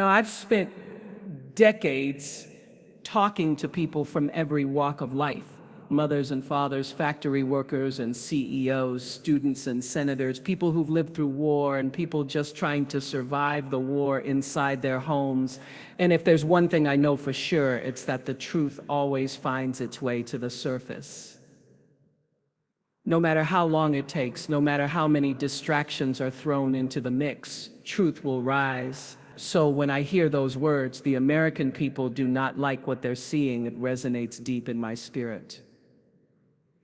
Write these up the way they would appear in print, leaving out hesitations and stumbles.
I've spent decades talking to people from every walk of life, mothers and fathers, factory workers and CEOs, students and senators, people who've lived through war and people just trying to survive the war inside their homes. And if there's one thing I know for sure, it's that the truth always finds its way to the surface. No matter how long it takes, no matter how many distractions are thrown into the mix, truth will rise. So when I hear those words, the American people do not like what they're seeing, it resonates deep in my spirit.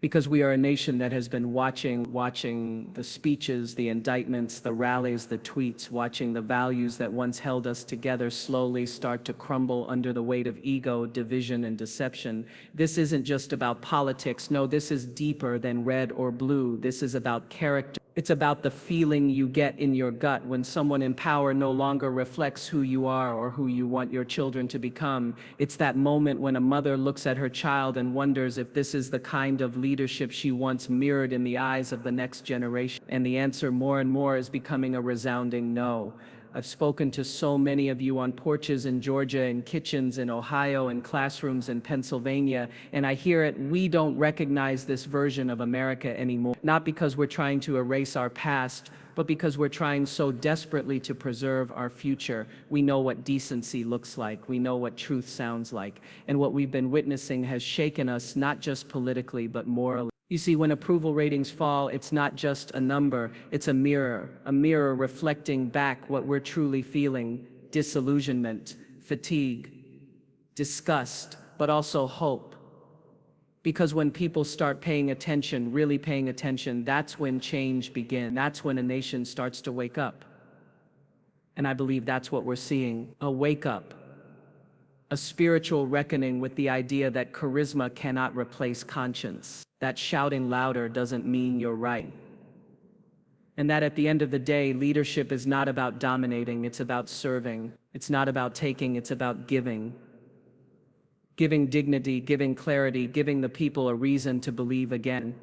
Because we are a nation that has been watching the speeches, the indictments, the rallies, the tweets, watching the values that once held us together slowly start to crumble under the weight of ego, division, and deception. This isn't just about politics. No, this is deeper than red or blue. This is about character. It's about the feeling you get in your gut when someone in power no longer reflects who you are or who you want your children to become. It's that moment when a mother looks at her child and wonders if this is the kind of leadership she wants mirrored in the eyes of the next generation. And the answer more and more is becoming a resounding no. I've spoken to so many of you on porches in Georgia, in kitchens in Ohio, in classrooms in Pennsylvania, and I hear it, we don't recognize this version of America anymore. Not because we're trying to erase our past, but because we're trying so desperately to preserve our future. We know what decency looks like. We know what truth sounds like. And what we've been witnessing has shaken us, not just politically, but morally. You see, when approval ratings fall, it's not just a number, it's a mirror reflecting back what we're truly feeling: disillusionment, fatigue, disgust, but also hope. Because when people start paying attention, really paying attention, that's when change begins. That's when a nation starts to wake up. And I believe that's what we're seeing, a wake up. A spiritual reckoning with the idea that charisma cannot replace conscience, that shouting louder doesn't mean you're right. And that at the end of the day, leadership is not about dominating, it's about serving. It's not about taking, it's about giving. Giving dignity, giving clarity, giving the people a reason to believe again.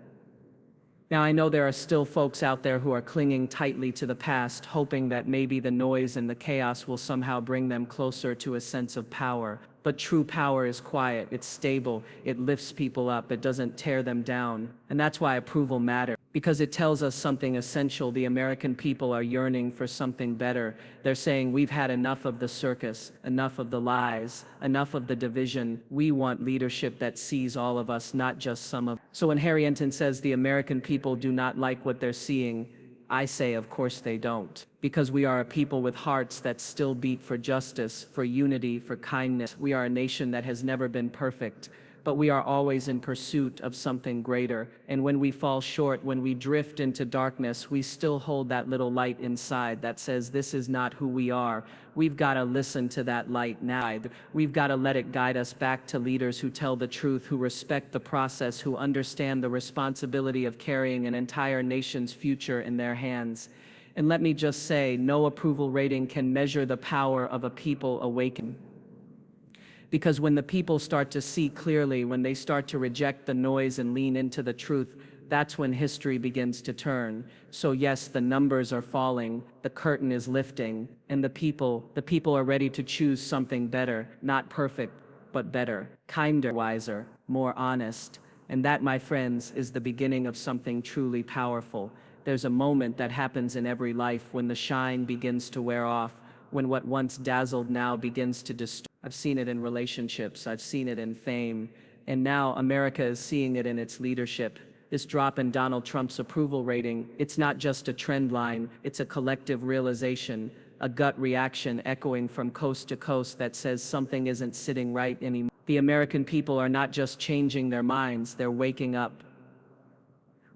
Now, I know there are still folks out there who are clinging tightly to the past, hoping that maybe the noise and the chaos will somehow bring them closer to a sense of power. But true power is quiet, it's stable, it lifts people up, it doesn't tear them down. And that's why approval matters, because it tells us something essential. The American people are yearning for something better. They're saying, we've had enough of the circus, enough of the lies, enough of the division. We want leadership that sees all of us, not just some of us. So when Harry Enton says the American people do not like what they're seeing, I say, of course they don't. Because we are a people with hearts that still beat for justice, for unity, for kindness. We are a nation that has never been perfect, but we are always in pursuit of something greater. And when we fall short, when we drift into darkness, we still hold that little light inside that says this is not who we are. We've got to listen to that light now. We've got to let it guide us back to leaders who tell the truth, who respect the process, who understand the responsibility of carrying an entire nation's future in their hands. And let me just say, no approval rating can measure the power of a people awakening. Because when the people start to see clearly, when they start to reject the noise and lean into the truth, that's when history begins to turn. So yes, the numbers are falling, the curtain is lifting, and the people are ready to choose something better, not perfect, but better, kinder, wiser, more honest. And that, my friends, is the beginning of something truly powerful. There's a moment that happens in every life when the shine begins to wear off, when what once dazzled now begins to distort. I've seen it in relationships, I've seen it in fame, and now America is seeing it in its leadership. This drop in Donald Trump's approval rating, it's not just a trend line, it's a collective realization, a gut reaction echoing from coast to coast that says something isn't sitting right anymore. The American people are not just changing their minds, they're waking up.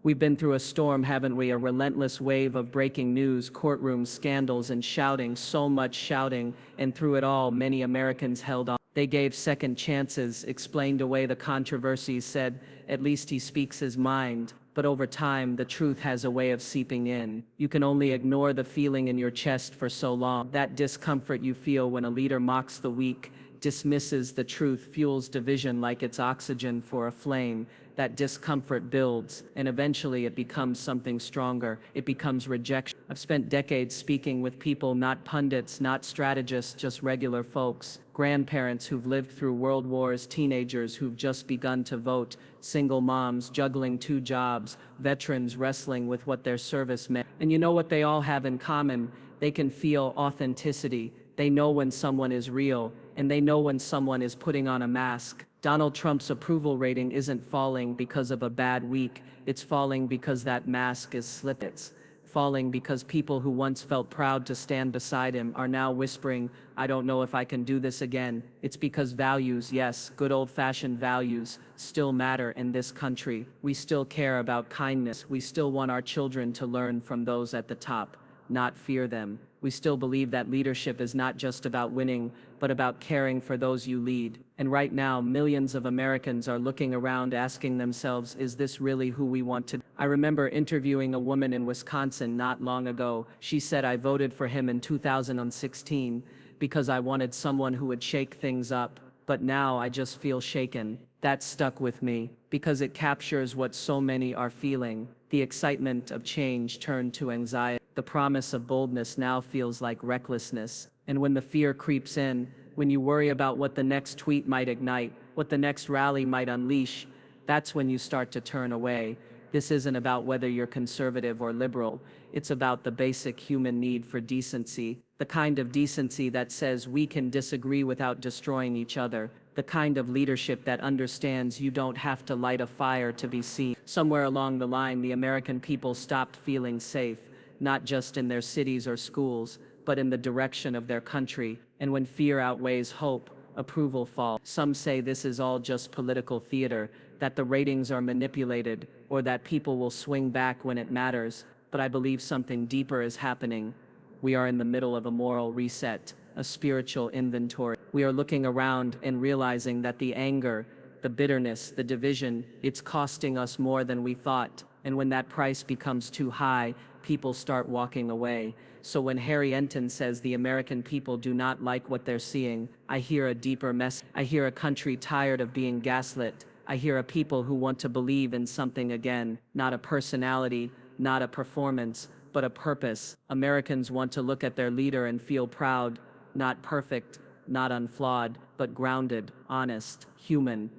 We've been through a storm, haven't we? A relentless wave of breaking news, courtrooms, scandals, and shouting, so much shouting, and through it all, many Americans held on. They gave second chances, explained away the controversies, said, at least he speaks his mind. But over time, the truth has a way of seeping in. You can only ignore the feeling in your chest for so long. That discomfort you feel when a leader mocks the weak, dismisses the truth, fuels division like it's oxygen for a flame. That discomfort builds, and eventually it becomes something stronger. It becomes rejection. I've spent decades speaking with people, not pundits, not strategists, just regular folks. Grandparents who've lived through world wars, teenagers who've just begun to vote, single moms juggling two jobs, veterans wrestling with what their service meant. And you know what they all have in common? They can feel authenticity. They know when someone is real, and they know when someone is putting on a mask. Donald Trump's approval rating isn't falling because of a bad week. It's falling because that mask is slipping. It's falling because people who once felt proud to stand beside him are now whispering, "I don't know if I can do this again." It's because values, yes, good old-fashioned values, still matter in this country. We still care about kindness. We still want our children to learn from those at the top, not fear them. We still believe that leadership is not just about winning, but about caring for those you lead. And right now, millions of Americans are looking around asking themselves, is this really who we want to be? I remember interviewing a woman in Wisconsin not long ago. She said, "I voted for him in 2016 because I wanted someone who would shake things up, but now I just feel shaken." That stuck with me because it captures what so many are feeling. The excitement of change turned to anxiety. The promise of boldness now feels like recklessness. And when the fear creeps in, when you worry about what the next tweet might ignite, what the next rally might unleash, that's when you start to turn away. This isn't about whether you're conservative or liberal. It's about the basic human need for decency, the kind of decency that says we can disagree without destroying each other, the kind of leadership that understands you don't have to light a fire to be seen. Somewhere along the line, the American people stopped feeling safe, not just in their cities or schools, but in the direction of their country. And when fear outweighs hope, approval falls. Some say this is all just political theater, that the ratings are manipulated, or that people will swing back when it matters. But I believe something deeper is happening. We are in the middle of a moral reset, a spiritual inventory. We are looking around and realizing that the anger, the bitterness, the division, it's costing us more than we thought. And when that price becomes too high, people start walking away. So when Harry Enton says the American people do not like what they're seeing, I hear a deeper message. I hear a country tired of being gaslit. I hear a people who want to believe in something again, not a personality, not a performance, but a purpose. Americans want to look at their leader and feel proud, not perfect, not unflawed, but grounded, honest, human.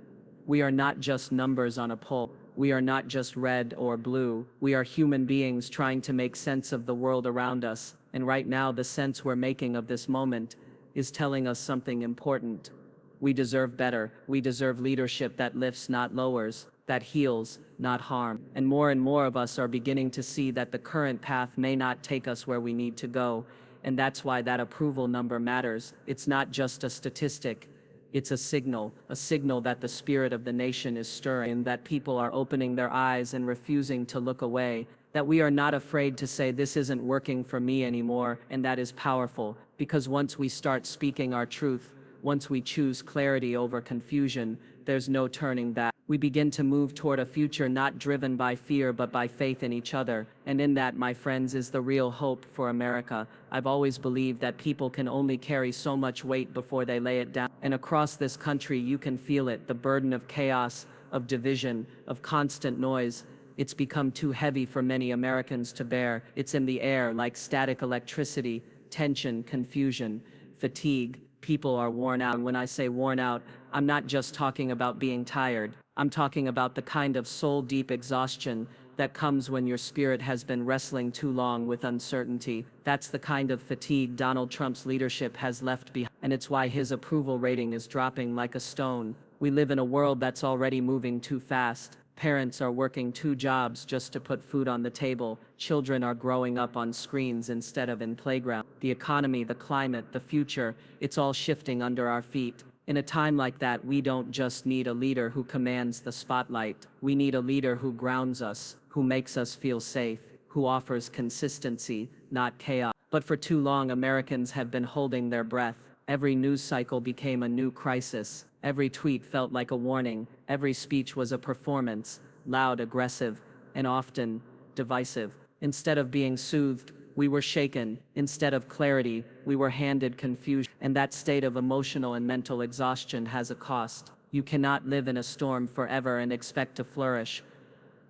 We are not just numbers on a poll. We are not just red or blue. We are human beings trying to make sense of the world around us. And right now, the sense we're making of this moment is telling us something important. We deserve better. We deserve leadership that lifts, not lowers, that heals, not harm. And more of us are beginning to see that the current path may not take us where we need to go. And that's why that approval number matters. It's not just a statistic. It's a signal that the spirit of the nation is stirring, that people are opening their eyes and refusing to look away, that we are not afraid to say this isn't working for me anymore, and that is powerful, because once we start speaking our truth, once we choose clarity over confusion, there's no turning back. We begin to move toward a future not driven by fear but by faith in each other. And in that, my friends, is the real hope for America. I've always believed that people can only carry so much weight before they lay it down. And across this country, you can feel it, the burden of chaos, of division, of constant noise. It's become too heavy for many Americans to bear. It's in the air like static electricity, tension, confusion, fatigue. People are worn out. And when I say worn out, I'm not just talking about being tired. I'm talking about the kind of soul-deep exhaustion that comes when your spirit has been wrestling too long with uncertainty. That's the kind of fatigue Donald Trump's leadership has left behind, and it's why his approval rating is dropping like a stone. We live in a world that's already moving too fast. Parents are working 2 jobs just to put food on the table. Children are growing up on screens instead of in playgrounds. The economy, the climate, the future, it's all shifting under our feet. In a time like that, we don't just need a leader who commands the spotlight. We need a leader who grounds us, who makes us feel safe, who offers consistency, not chaos. But for too long, Americans have been holding their breath. Every news cycle became a new crisis. Every tweet felt like a warning. Every speech was a performance, loud, aggressive, and often divisive. Instead of being soothed, We were shaken. Instead of clarity, we were handed confusion. And that state of emotional and mental exhaustion has a cost. You cannot live in a storm forever and expect to flourish.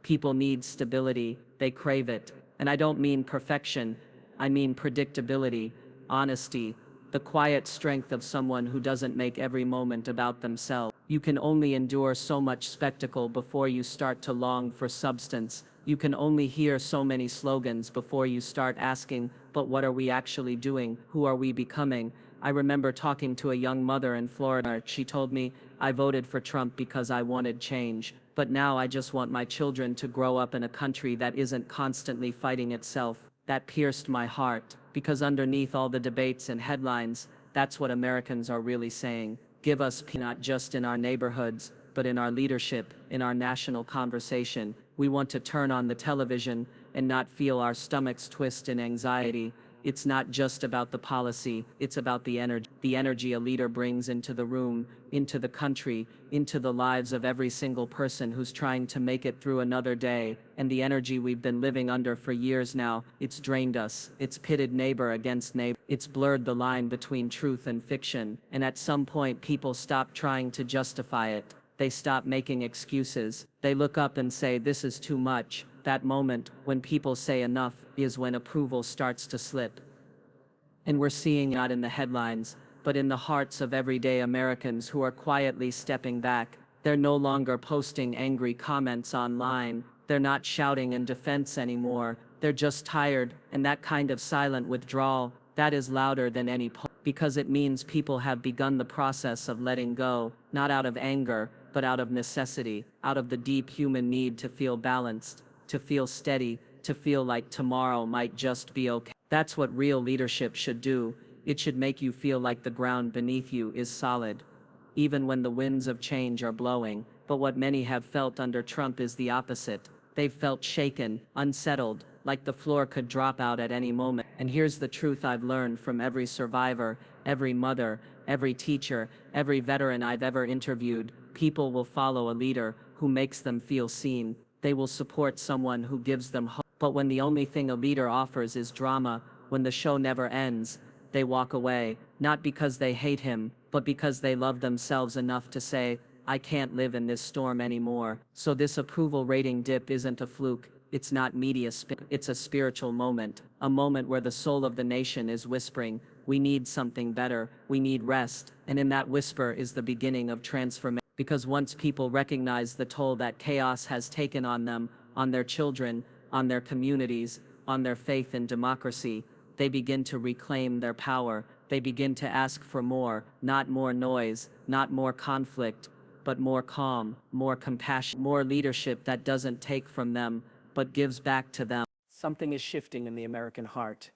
People need stability, they crave it. And I don't mean perfection, I mean predictability, honesty, the quiet strength of someone who doesn't make every moment about themselves. You can only endure so much spectacle before you start to long for substance. You can only hear so many slogans before you start asking, but what are we actually doing? Who are we becoming? I remember talking to a young mother in Florida. She told me, I voted for Trump because I wanted change, but now I just want my children to grow up in a country that isn't constantly fighting itself. That pierced my heart, because underneath all the debates and headlines, that's what Americans are really saying. Give us peace, not just in our neighborhoods, but in our leadership, in our national conversation. We want to turn on the television and not feel our stomachs twist in anxiety. It's not just about the policy, it's about the energy a leader brings into the room, into the country, into the lives of every single person who's trying to make it through another day. And the energy we've been living under for years now, it's drained us. It's pitted neighbor against neighbor. It's blurred the line between truth and fiction. And at some point, people stop trying to justify it. They stop making excuses. They look up and say, this is too much. That moment, when people say enough, is when approval starts to slip. And we're seeing not in the headlines, but in the hearts of everyday Americans who are quietly stepping back. They're no longer posting angry comments online. They're not shouting in defense anymore. They're just tired, and that kind of silent withdrawal, that is louder than any poll, because it means people have begun the process of letting go, not out of anger, but out of necessity, out of the deep human need to feel balanced, to feel steady, to feel like tomorrow might just be okay. That's what real leadership should do. It should make you feel like the ground beneath you is solid, even when the winds of change are blowing. But what many have felt under Trump is the opposite. They've felt shaken, unsettled, like the floor could drop out at any moment. And here's the truth I've learned from every survivor, every mother, every teacher, every veteran I've ever interviewed. People will follow a leader who makes them feel seen. They will support someone who gives them hope. But when the only thing a leader offers is drama, when the show never ends, they walk away, not because they hate him, but because they love themselves enough to say, I can't live in this storm anymore. So this approval rating dip isn't a fluke. It's not media spin. It's a spiritual moment, a moment where the soul of the nation is whispering, we need something better, we need rest. And in that whisper is the beginning of transformation. Because once people recognize the toll that chaos has taken on them, on their children, on their communities, on their faith in democracy, they begin to reclaim their power. They begin to ask for more, not more noise, not more conflict, but more calm, more compassion, more leadership that doesn't take from them, but gives back to them. Something is shifting in the American heart.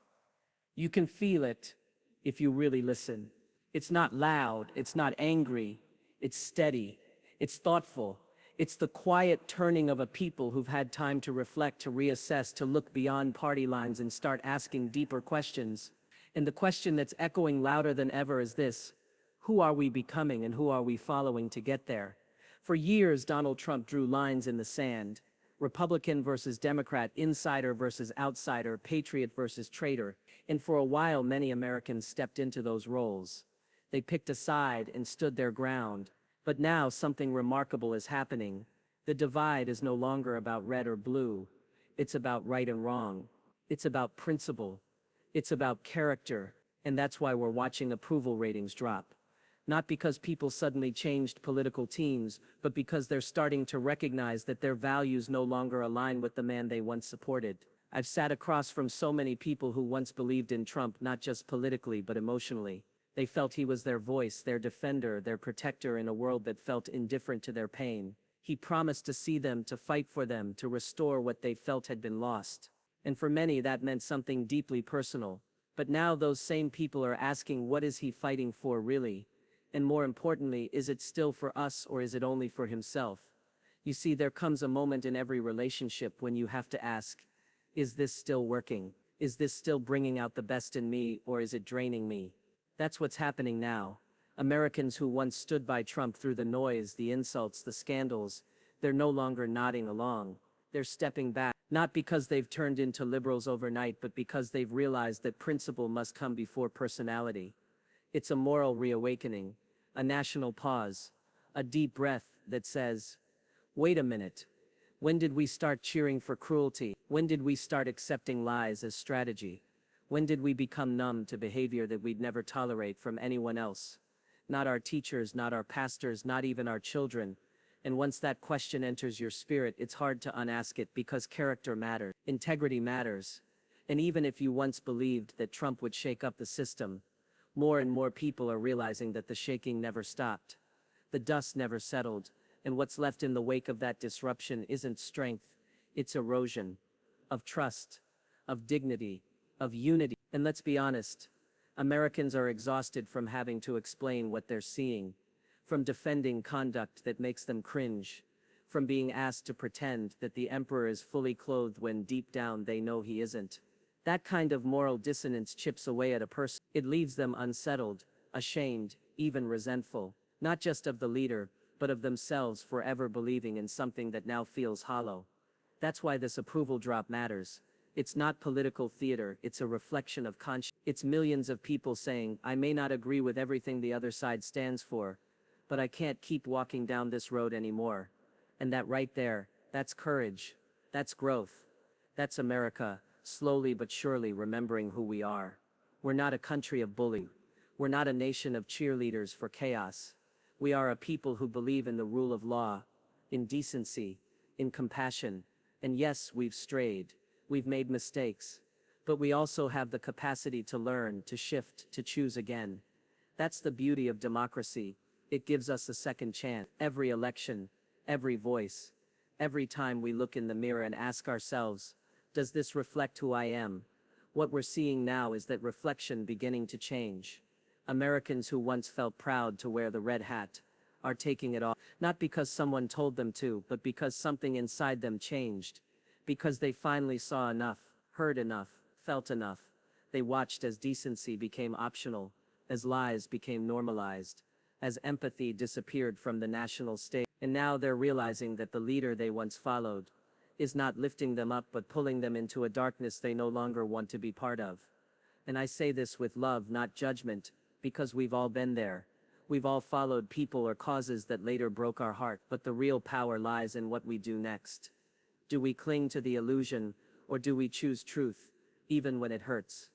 You can feel it if you really listen. It's not loud, it's not angry, it's steady, it's thoughtful. It's the quiet turning of a people who've had time to reflect, to reassess, to look beyond party lines and start asking deeper questions. And the question that's echoing louder than ever is this: who are we becoming and who are we following to get there? For years, Donald Trump drew lines in the sand. Republican versus Democrat, insider versus outsider, patriot versus traitor. And for a while, many Americans stepped into those roles. They picked a side and stood their ground. But now something remarkable is happening. The divide is no longer about red or blue. It's about right and wrong. It's about principle. It's about character. And that's why we're watching approval ratings drop. Not because people suddenly changed political teams, but because they're starting to recognize that their values no longer align with the man they once supported. I've sat across from so many people who once believed in Trump, not just politically, but emotionally. They felt he was their voice, their defender, their protector in a world that felt indifferent to their pain. He promised to see them, to fight for them, to restore what they felt had been lost. And for many, that meant something deeply personal. But now those same people are asking, what is he fighting for really? And more importantly, is it still for us or is it only for himself? You see, there comes a moment in every relationship when you have to ask, is this still working? Is this still bringing out the best in me, or is it draining me? That's what's happening now. Americans who once stood by Trump through the noise, the insults, the scandals, they're no longer nodding along. They're stepping back. Not because they've turned into liberals overnight, but because they've realized that principle must come before personality. It's a moral reawakening, a national pause, a deep breath that says, wait a minute. When did we start cheering for cruelty? When did we start accepting lies as strategy? When did we become numb to behavior that we'd never tolerate from anyone else? Not our teachers, not our pastors, not even our children. And once that question enters your spirit, it's hard to unask it, because character matters, integrity matters. And even if you once believed that Trump would shake up the system, more and more people are realizing that the shaking never stopped. The dust never settled, and what's left in the wake of that disruption isn't strength, it's erosion. Of trust, of dignity, of unity. And let's be honest, Americans are exhausted from having to explain what they're seeing, from defending conduct that makes them cringe, from being asked to pretend that the emperor is fully clothed when deep down they know he isn't. That kind of moral dissonance chips away at a person. It leaves them unsettled, ashamed, even resentful, not just of the leader, but of themselves, forever believing in something that now feels hollow. That's why this approval drop matters. It's not political theater, it's a reflection of conscience. It's millions of people saying, I may not agree with everything the other side stands for, but I can't keep walking down this road anymore. And that right there, that's courage. That's growth. That's America, slowly but surely remembering who we are. We're not a country of bullies. We're not a nation of cheerleaders for chaos. We are a people who believe in the rule of law, in decency, in compassion. And yes, we've strayed. We've made mistakes. But we also have the capacity to learn, to shift, to choose again. That's the beauty of democracy. It gives us a second chance. Every election, every voice, every time we look in the mirror and ask ourselves, does this reflect who I am? What we're seeing now is that reflection beginning to change. Americans who once felt proud to wear the red hat are taking it off, not because someone told them to, but because something inside them changed. Because they finally saw enough, heard enough, felt enough. They watched as decency became optional, as lies became normalized, as empathy disappeared from the national stage. And now they're realizing that the leader they once followed is not lifting them up but pulling them into a darkness they no longer want to be part of. And I say this with love, not judgment, because we've all been there. We've all followed people or causes that later broke our heart, but the real power lies in what we do next. Do we cling to the illusion, or do we choose truth, even when it hurts?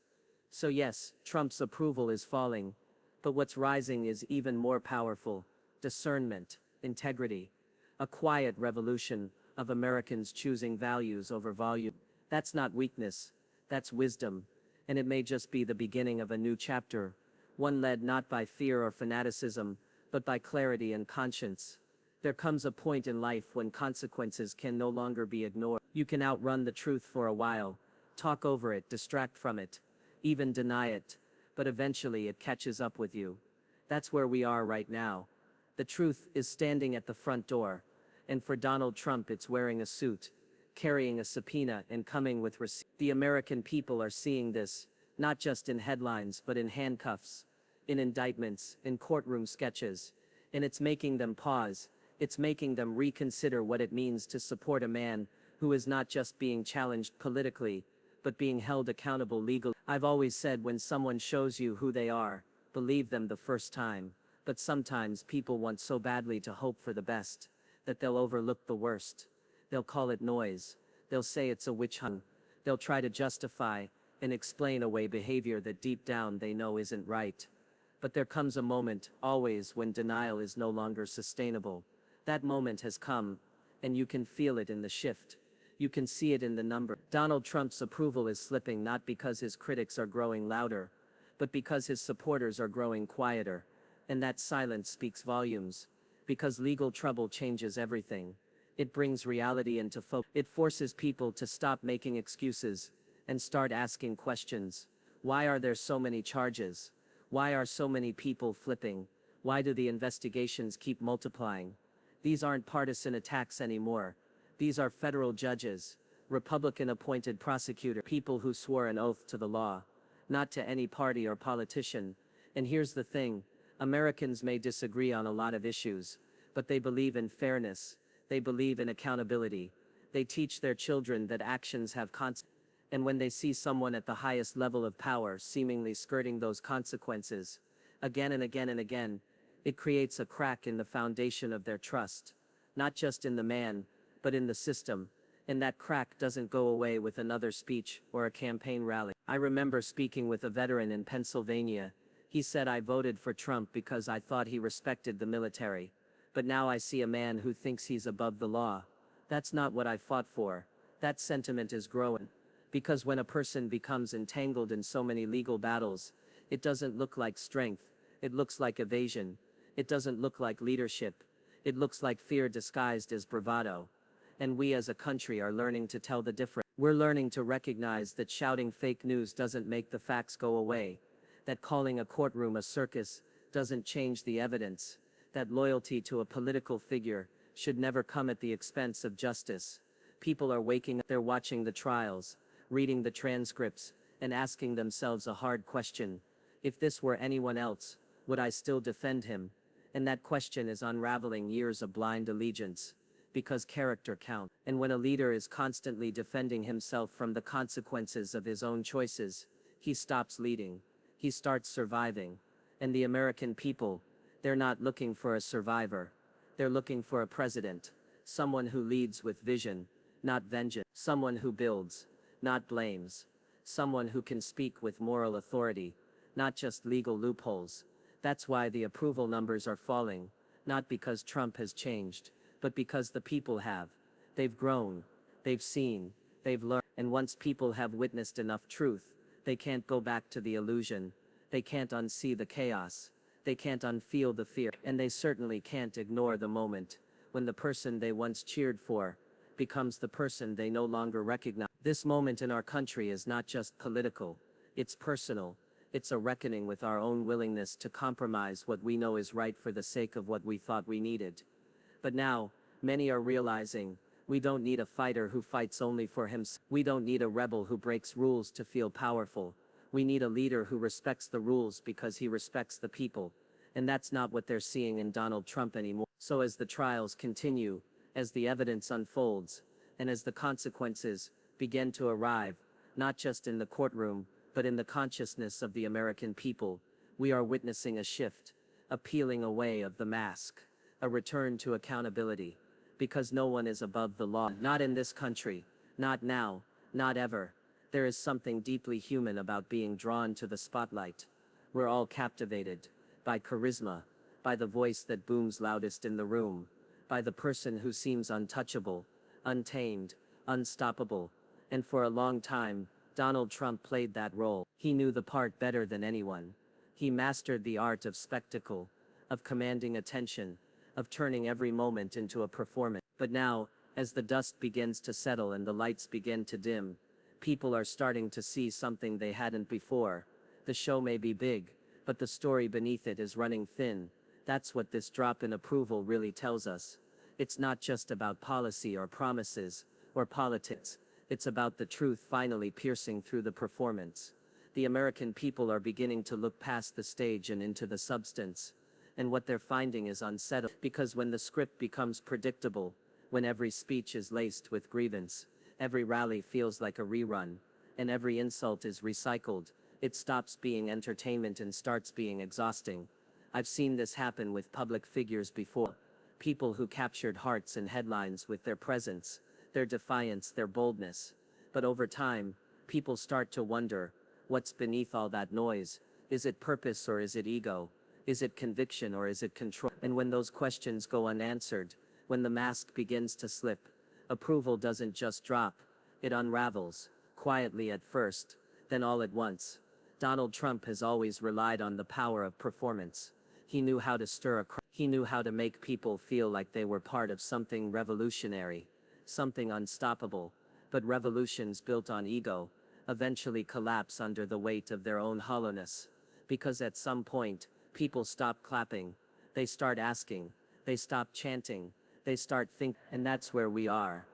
So yes, Trump's approval is falling, but what's rising is even more powerful: discernment, integrity, a quiet revolution of Americans choosing values over volume. That's not weakness, that's wisdom, and it may just be the beginning of a new chapter, one led not by fear or fanaticism, but by clarity and conscience. There comes a point in life when consequences can no longer be ignored. You can outrun the truth for a while, talk over it, distract from it, even deny it, but eventually it catches up with you. That's where we are right now. The truth is standing at the front door, and for Donald Trump it's wearing a suit, carrying a subpoena, and coming with receipts. The American people are seeing this, not just in headlines but in handcuffs, in indictments, in courtroom sketches, and it's making them pause. It's making them reconsider what it means to support a man who is not just being challenged politically, but being held accountable legally. I've always said, when someone shows you who they are, believe them the first time. But sometimes people want so badly to hope for the best that they'll overlook the worst. They'll call it noise. They'll say it's a witch hunt. They'll try to justify and explain away behavior that deep down they know isn't right. But there comes a moment, always, when denial is no longer sustainable. That moment has come, and you can feel it in the shift. You can see it in the number. Donald Trump's approval is slipping, not because his critics are growing louder, but because his supporters are growing quieter. And that silence speaks volumes. Because legal trouble changes everything. It brings reality into focus. It forces people to stop making excuses and start asking questions. Why are there so many charges? Why are so many people flipping? Why do the investigations keep multiplying? These aren't partisan attacks anymore. These are federal judges, Republican-appointed prosecutors, people who swore an oath to the law, not to any party or politician. And here's the thing, Americans may disagree on a lot of issues, but they believe in fairness, they believe in accountability, They teach their children that actions have consequences. And when they see someone at the highest level of power seemingly skirting those consequences, again and again and again, it creates a crack in the foundation of their trust, not just in the man, but in the system, and that crack doesn't go away with another speech or a campaign rally. I remember speaking with a veteran in Pennsylvania. He said, "I voted for Trump because I thought he respected the military, but now I see a man who thinks he's above the law. That's not what I fought for." That sentiment is growing. Because when a person becomes entangled in so many legal battles, it doesn't look like strength, it looks like evasion. It doesn't look like leadership, it looks like fear disguised as bravado. And we as a country are learning to tell the difference. We're learning to recognize that shouting fake news doesn't make the facts go away, that calling a courtroom a circus doesn't change the evidence, that loyalty to a political figure should never come at the expense of justice. People are waking up, they're watching the trials, reading the transcripts, and asking themselves a hard question. If this were anyone else, would I still defend him? And that question is unraveling years of blind allegiance. Because character counts. And when a leader is constantly defending himself from the consequences of his own choices, he stops leading. He starts surviving. And the American people, they're not looking for a survivor. They're looking for a president. Someone who leads with vision, not vengeance. Someone who builds, not blames. Someone who can speak with moral authority, not just legal loopholes. That's why the approval numbers are falling, not because Trump has changed, but because the people have. They've grown, they've seen, they've learned. And once people have witnessed enough truth, they can't go back to the illusion. They can't unsee the chaos. They can't unfeel the fear. And they certainly can't ignore the moment when the person they once cheered for becomes the person they no longer recognize. This moment in our country is not just political, it's personal. It's a reckoning with our own willingness to compromise what we know is right for the sake of what we thought we needed. But now, many are realizing, we don't need a fighter who fights only for himself. We don't need a rebel who breaks rules to feel powerful. We need a leader who respects the rules because he respects the people. And that's not what they're seeing in Donald Trump anymore. So as the trials continue, as the evidence unfolds, and as the consequences begin to arrive, not just in the courtroom, but in the consciousness of the American people, we are witnessing a shift, a peeling away of the mask, a return to accountability. Because no one is above the law. Not in this country, not now, not ever. There is something deeply human about being drawn to the spotlight. We're all captivated by charisma, by the voice that booms loudest in the room, by the person who seems untouchable, untamed, unstoppable. And for a long time, Donald Trump played that role. He knew the part better than anyone. He mastered the art of spectacle, of commanding attention, of turning every moment into a performance. But now, as the dust begins to settle and the lights begin to dim, people are starting to see something they hadn't before. The show may be big, but the story beneath it is running thin. That's what this drop in approval really tells us. It's not just about policy or promises, or politics. It's about the truth finally piercing through the performance. The American people are beginning to look past the stage and into the substance. And what they're finding is unsettling. Because when the script becomes predictable, when every speech is laced with grievance, every rally feels like a rerun, and every insult is recycled, it stops being entertainment and starts being exhausting. I've seen this happen with public figures before. People who captured hearts and headlines with their presence, their defiance, their boldness. But over time, people start to wonder, what's beneath all that noise? Is it purpose or is it ego? Is it conviction or is it control? And when those questions go unanswered, when the mask begins to slip, approval doesn't just drop, it unravels, quietly at first, then all at once. Donald Trump has always relied on the power of performance. He knew how to stir a crowd. He knew how to make people feel like they were part of something revolutionary, something unstoppable. But revolutions built on ego eventually collapse under the weight of their own hollowness. Because at some point, people stop clapping, they start asking, they stop chanting, they start thinking. And that's where we are.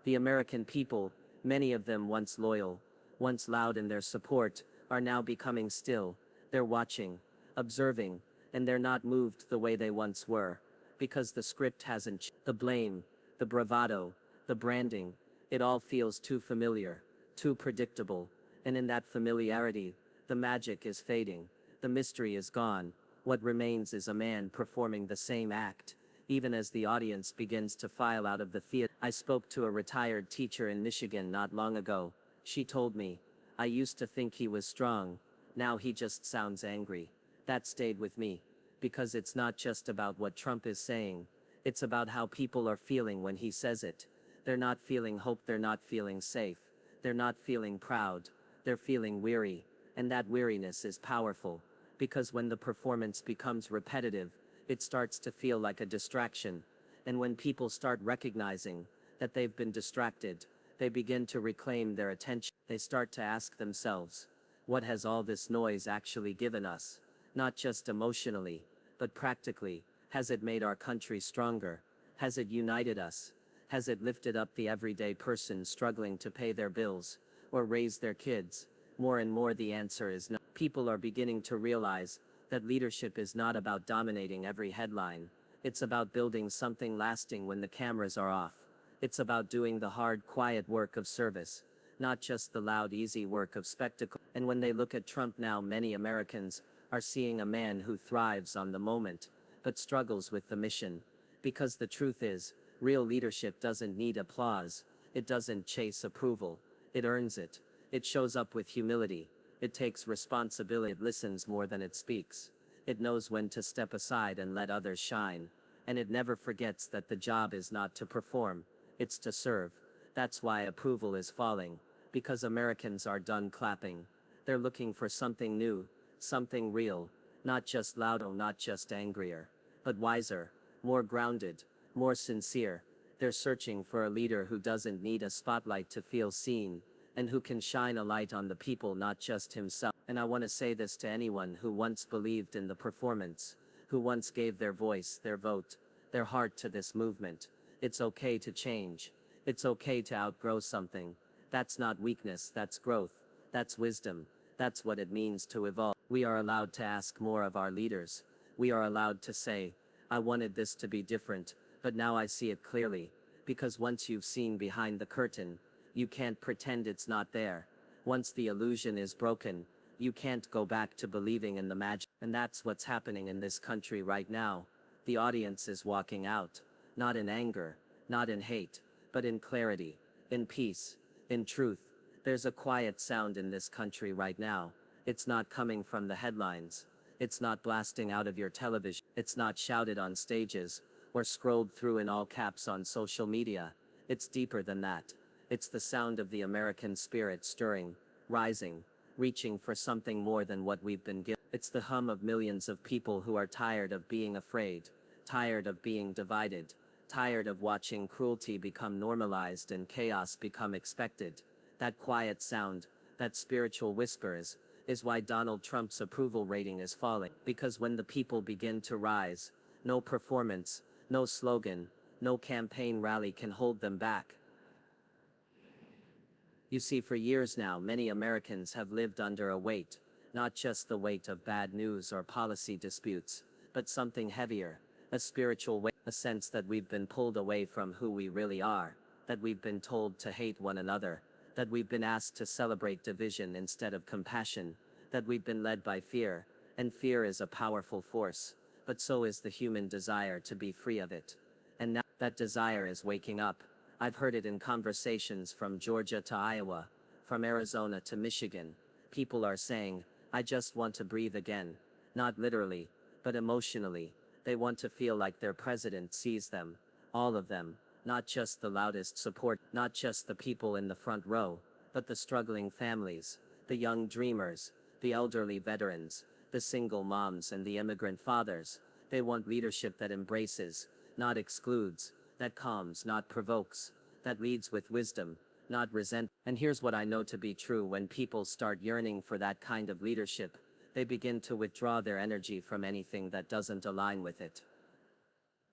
The American people, many of them once loyal, once loud in their support, are now becoming still. They're watching, observing, and they're not moved the way they once were. Because the script hasn't changed. The blame, the bravado, the branding, It all feels too familiar, too predictable, and in that familiarity, the magic is fading, the mystery is gone. What remains is a man performing the same act, even as the audience begins to file out of the theater. I spoke to a retired teacher in Michigan not long ago. She told me, "I used to think he was strong, now he just sounds angry." That stayed with me, because it's not just about what Trump is saying, it's about how people are feeling when he says it. They're not feeling hope, they're not feeling safe, they're not feeling proud, they're feeling weary, and that weariness is powerful, because when the performance becomes repetitive, it starts to feel like a distraction, and when people start recognizing that they've been distracted, they begin to reclaim their attention. They start to ask themselves, what has all this noise actually given us? Not just emotionally, but practically. Has it made our country stronger? Has it united us? Has it lifted up the everyday person struggling to pay their bills or raise their kids? More and more the answer is no. People are beginning to realize that leadership is not about dominating every headline. It's about building something lasting when the cameras are off. It's about doing the hard, quiet work of service, not just the loud, easy work of spectacle. And when they look at Trump now, many Americans are seeing a man who thrives on the moment, but struggles with the mission. Because the truth is, real leadership doesn't need applause. It doesn't chase approval. It earns it. It shows up with humility. It takes responsibility. It listens more than it speaks. It knows when to step aside and let others shine. And it never forgets that the job is not to perform, it's to serve. That's why approval is falling, because Americans are done clapping. They're looking for something new, something real, not just louder, not just angrier, but wiser, more grounded, more sincere. They're searching for a leader who doesn't need a spotlight to feel seen, and who can shine a light on the people, not just himself. And I want to say this to anyone who once believed in the performance, who once gave their voice, their vote, their heart to this movement. It's okay to change. It's okay to outgrow something. That's not weakness, that's growth. That's wisdom. That's what it means to evolve. We are allowed to ask more of our leaders. We are allowed to say, I wanted this to be different, but now I see it clearly. Because once you've seen behind the curtain, you can't pretend it's not there. Once the illusion is broken, you can't go back to believing in the magic. And that's what's happening in this country right now. The audience is walking out, not in anger, not in hate, but in clarity, in peace, in truth. There's a quiet sound in this country right now. It's not coming from the headlines. It's not blasting out of your television. It's not shouted on stages or scrolled through in all caps on social media. It's deeper than that. It's the sound of the American spirit stirring, rising, reaching for something more than what we've been given. It's the hum of millions of people who are tired of being afraid, tired of being divided, tired of watching cruelty become normalized and chaos become expected. That quiet sound, that spiritual whispers, is why Donald Trump's approval rating is falling. Because when the people begin to rise, no performance, no slogan, no campaign rally can hold them back. You see, for years now, many Americans have lived under a weight, not just the weight of bad news or policy disputes, but something heavier, a spiritual weight, a sense that we've been pulled away from who we really are, that we've been told to hate one another, that we've been asked to celebrate division instead of compassion, that we've been led by fear, and fear is a powerful force, but so is the human desire to be free of it. And now that desire is waking up. I've heard it in conversations from Georgia to Iowa, from Arizona to Michigan. People are saying, I just want to breathe again. Not literally, but emotionally. They want to feel like their president sees them, all of them, not just the loudest support, not just the people in the front row, but the struggling families, the young dreamers, the elderly veterans, the single moms and the immigrant fathers. They want leadership that embraces, not excludes, that calms, not provokes, that leads with wisdom, not resentment. And here's what I know to be true: when people start yearning for that kind of leadership, they begin to withdraw their energy from anything that doesn't align with it.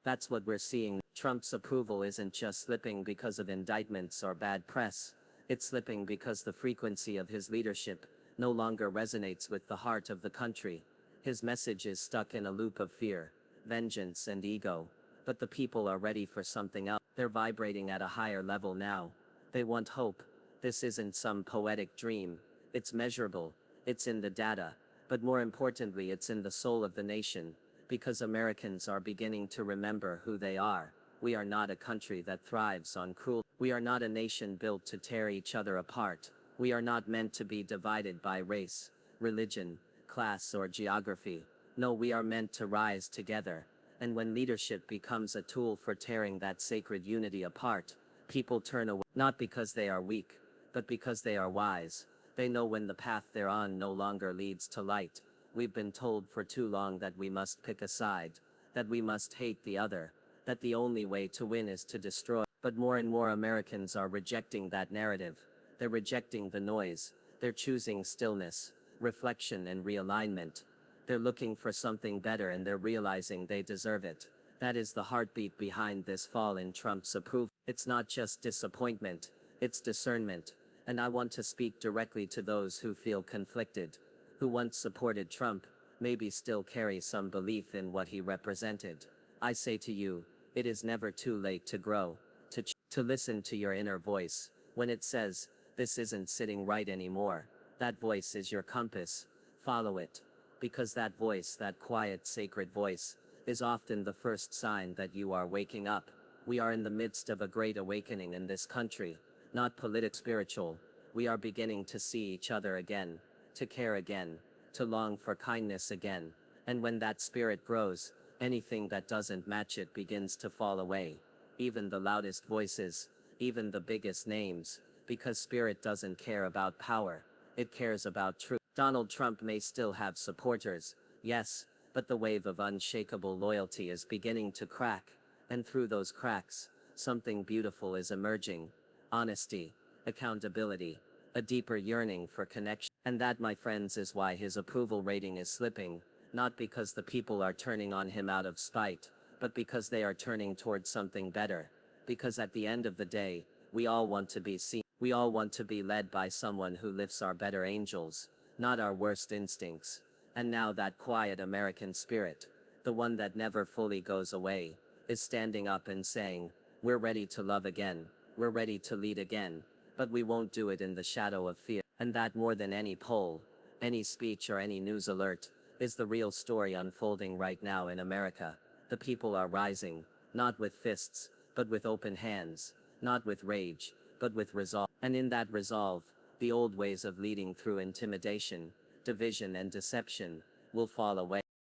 That's what we're seeing. Trump's approval isn't just slipping because of indictments or bad press. It's slipping because the frequency of his leadership no longer resonates with the heart of the country. His message is stuck in a loop of fear, vengeance, and ego. But the people are ready for something else. They're vibrating at a higher level now. They want hope. This isn't some poetic dream. It's measurable. It's in the data. But more importantly, it's in the soul of the nation. Because Americans are beginning to remember who they are. We are not a country that thrives on cruelty. We are not a nation built to tear each other apart. We are not meant to be divided by race, religion, class, or geography. No, we are meant to rise together. And when leadership becomes a tool for tearing that sacred unity apart, people turn away, not because they are weak, but because they are wise. They know when the path they're on no longer leads to light. We've been told for too long that we must pick a side, that we must hate the other, that the only way to win is to destroy. But more and more Americans are rejecting that narrative. They're rejecting the noise. They're choosing stillness, reflection, and realignment. They're looking for something better, and they're realizing they deserve it. That is the heartbeat behind this fall in Trump's approval. It's not just disappointment, it's discernment. And I want to speak directly to those who feel conflicted, who once supported Trump, maybe still carry some belief in what he represented. I say to you, it is never too late to grow, to listen to your inner voice. When it says, this isn't sitting right anymore, that voice is your compass. Follow it. Because that voice, that quiet, sacred voice, is often the first sign that you are waking up. We are in the midst of a great awakening in this country, not spiritual. We are beginning to see each other again, to care again, to long for kindness again. And when that spirit grows, anything that doesn't match it begins to fall away. Even the loudest voices, even the biggest names, because spirit doesn't care about power, it cares about truth. Donald Trump may still have supporters, yes, but the wave of unshakable loyalty is beginning to crack, and through those cracks, something beautiful is emerging. Honesty, accountability, a deeper yearning for connection. And that, my friends, is why his approval rating is slipping, not because the people are turning on him out of spite, but because they are turning towards something better. Because at the end of the day, we all want to be seen. We all want to be led by someone who lifts our better angels, not our worst instincts. And now that quiet American spirit, the one that never fully goes away, is standing up and saying, we're ready to love again, we're ready to lead again, but we won't do it in the shadow of fear. And that, more than any poll, any speech, or any news alert, is the real story unfolding right now in America. The people are rising, not with fists, but with open hands, not with rage, but with resolve. And in that resolve, the old ways of leading through intimidation, division, and deception will fall away.